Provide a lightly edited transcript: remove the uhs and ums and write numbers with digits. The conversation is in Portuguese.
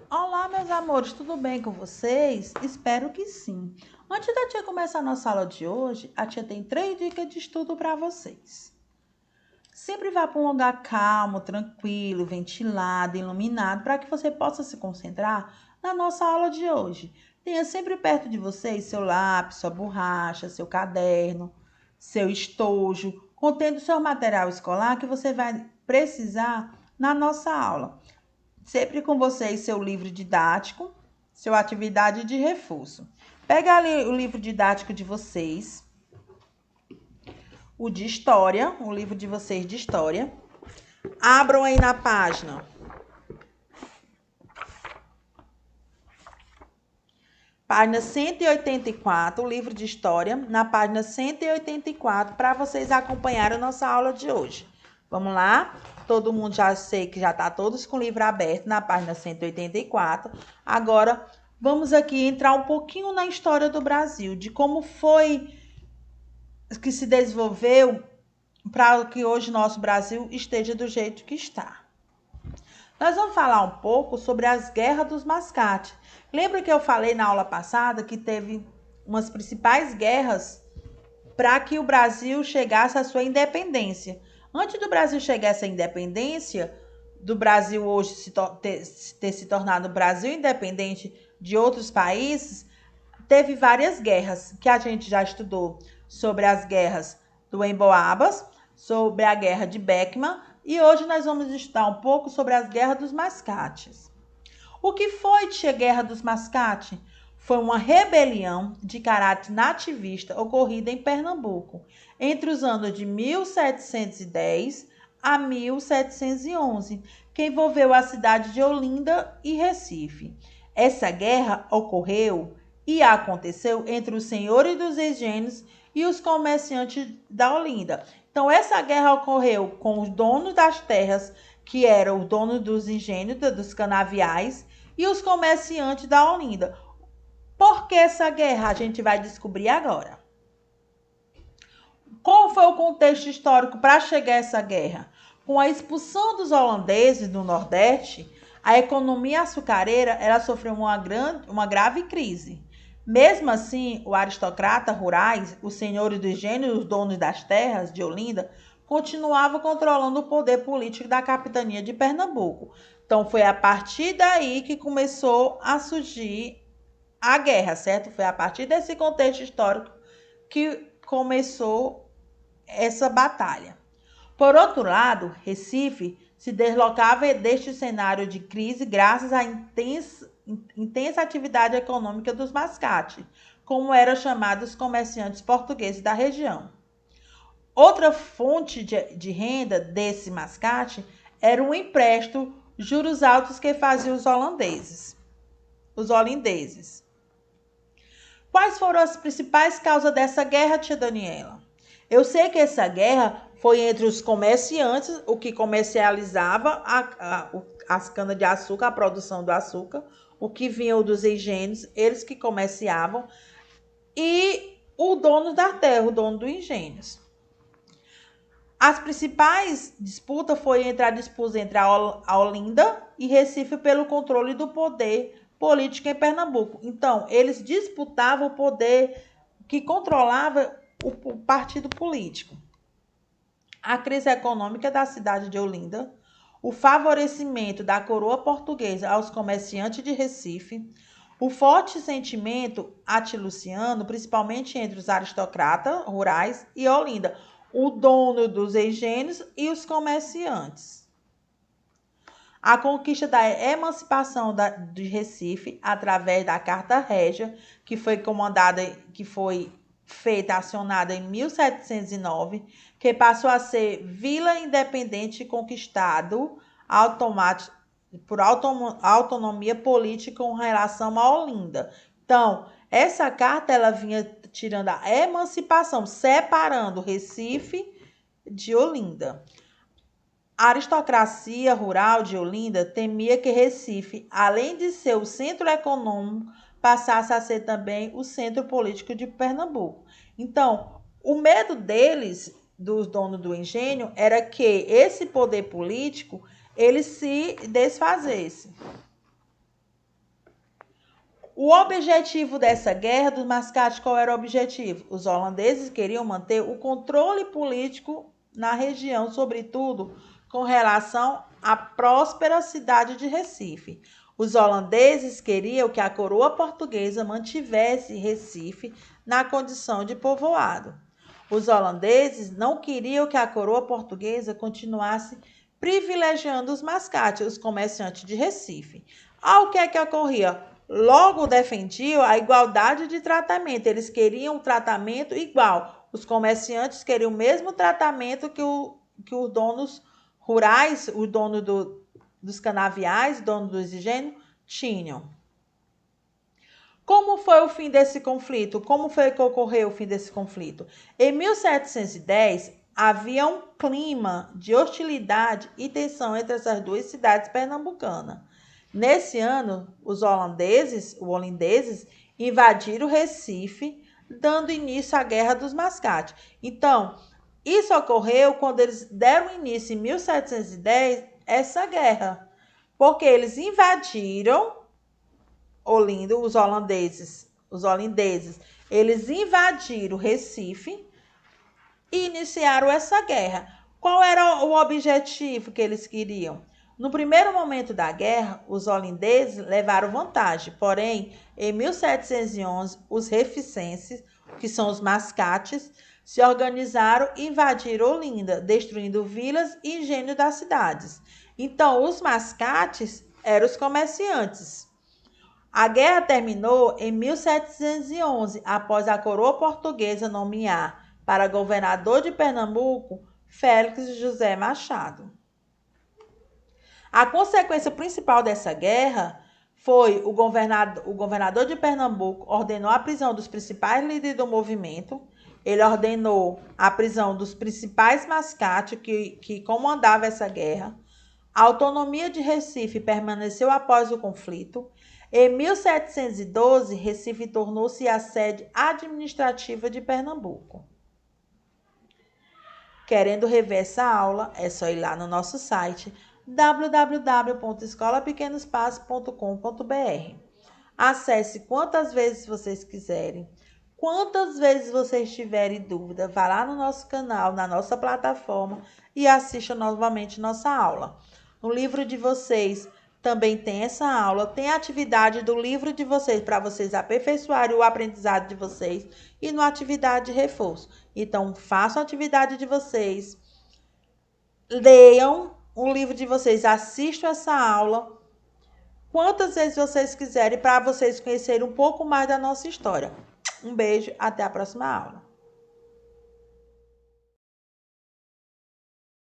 Olá, meus amores, tudo bem com vocês? Espero que sim. Antes da tia começar a nossa aula de hoje, a tia tem 3 dicas de estudo para vocês. Sempre vá para um lugar calmo, tranquilo, ventilado, iluminado, para que você possa se concentrar na nossa aula de hoje. Tenha sempre perto de vocês seu lápis, sua borracha, seu caderno, seu estojo, contendo seu material escolar que você vai precisar na nossa aula. Sempre com vocês seu livro didático, sua atividade de reforço. Pega ali o livro didático de vocês, o de história, o livro de vocês de história. Abram aí na página 184, o livro de história, na página 184, para vocês acompanharem a nossa aula de hoje. Vamos lá? Todo mundo já sei que já está todos com o livro aberto na página 184. Agora, vamos aqui entrar um pouquinho na história do Brasil, de como foi que se desenvolveu para que hoje nosso Brasil esteja do jeito que está. Nós vamos falar um pouco sobre as guerras dos mascates. Lembra que eu falei na aula passada que teve umas principais guerras para que o Brasil chegasse à sua independência. Antes do Brasil chegar a essa independência, do Brasil hoje ter se tornado Brasil independente de outros países, teve várias guerras que a gente já estudou sobre as guerras do Emboabas, sobre a guerra de Beckman e hoje nós vamos estudar um pouco sobre as guerras dos mascates. O que foi a Guerra dos Mascates? Foi uma rebelião de caráter nativista ocorrida em Pernambuco entre os anos de 1710 a 1711, que envolveu a cidade de Olinda e Recife. Essa guerra ocorreu e aconteceu entre os senhores dos engenhos e os comerciantes da Olinda. Então, essa guerra ocorreu com os donos das terras, que eram os donos dos engenhos, dos canaviais, e os comerciantes da Olinda. Por que essa guerra? A gente vai descobrir agora. Qual foi o contexto histórico para chegar a essa guerra? Com a expulsão dos holandeses do Nordeste, a economia açucareira ela sofreu uma grave crise. Mesmo assim, os aristocratas rurais, os senhores do engenho e os donos das terras de Olinda continuavam controlando o poder político da capitania de Pernambuco. Então, foi a partir daí que começou a surgir a guerra, certo? Foi a partir desse contexto histórico que começou essa batalha. Por outro lado, Recife se deslocava deste cenário de crise graças à intensa atividade econômica dos mascates, como eram chamados os comerciantes portugueses da região. Outra fonte de renda desse mascate era o empréstimo, juros altos que faziam os holandeses. Quais foram as principais causas dessa guerra, tia Daniela? Eu sei que essa guerra foi entre os comerciantes, o que comercializava as canas-de-açúcar, a produção do açúcar, o que vinha dos engenhos, eles que comerciavam, e o dono da terra, o dono dos engenhos. As principais disputas foi a disputa entre a Olinda e Recife pelo controle do poder político em Pernambuco. Então, eles disputavam o poder que controlava o partido político. A crise econômica da cidade de Olinda, o favorecimento da coroa portuguesa aos comerciantes de Recife, o forte sentimento atiluciano, principalmente entre os aristocratas rurais e Olinda, o dono dos engenhos e os comerciantes. A conquista da emancipação de Recife através da Carta Régia, que foi acionada em 1709, que passou a ser Vila Independente conquistado por autonomia política com relação a Olinda. Então, essa carta ela vinha tirando a emancipação, separando Recife de Olinda. A aristocracia rural de Olinda temia que Recife, além de ser o centro econômico, passasse a ser também o centro político de Pernambuco. Então, o medo deles, dos donos do engenho, era que esse poder político ele se desfazesse. O objetivo dessa guerra dos mascates, qual era o objetivo? Os holandeses queriam manter o controle político na região, sobretudo com relação à próspera cidade de Recife. Os holandeses queriam que a coroa portuguesa mantivesse Recife na condição de povoado. Os holandeses não queriam que a coroa portuguesa continuasse privilegiando os mascates, os comerciantes de Recife. Ao que é que ocorria? Logo defendiam a igualdade de tratamento. Eles queriam um tratamento igual. Os comerciantes queriam o mesmo tratamento que os donos rurais, o dono dos canaviais, dono dos engenhos, tinham. Como foi o fim desse conflito? Como foi que ocorreu o fim desse conflito? Em 1710, havia um clima de hostilidade e tensão entre essas duas cidades pernambucanas. Nesse ano, os holandeses invadiram Recife, dando início à Guerra dos Mascates. Então, isso ocorreu quando eles deram início em 1710 essa guerra, porque eles invadiram Olinda, os holandeses, eles invadiram Recife e iniciaram essa guerra. Qual era o objetivo que eles queriam? No primeiro momento da guerra, os holandeses levaram vantagem, porém, em 1711, os reficenses, que são os mascates, se organizaram e invadiram Olinda, destruindo vilas e engenhos das cidades. Então, os mascates eram os comerciantes. A guerra terminou em 1711, após a coroa portuguesa nomear para governador de Pernambuco Félix José Machado. A consequência principal dessa guerra foi o governador de Pernambuco ordenou a prisão dos principais líderes do movimento. Ele ordenou a prisão dos principais mascates que comandavam essa guerra. A autonomia de Recife permaneceu após o conflito. Em 1712, Recife tornou-se a sede administrativa de Pernambuco. Querendo rever essa aula, é só ir lá no nosso site www.escolapequenospassos.com.br. Acesse quantas vezes vocês quiserem. Quantas vezes vocês tiverem dúvida, vá lá no nosso canal, na nossa plataforma e assista novamente nossa aula. No livro de vocês também tem essa aula, tem a atividade do livro de vocês para vocês aperfeiçoarem o aprendizado de vocês e na atividade de reforço. Então, façam a atividade de vocês, leiam o livro de vocês, assistam essa aula quantas vezes vocês quiserem para vocês conhecerem um pouco mais da nossa história. Um beijo, até a próxima aula.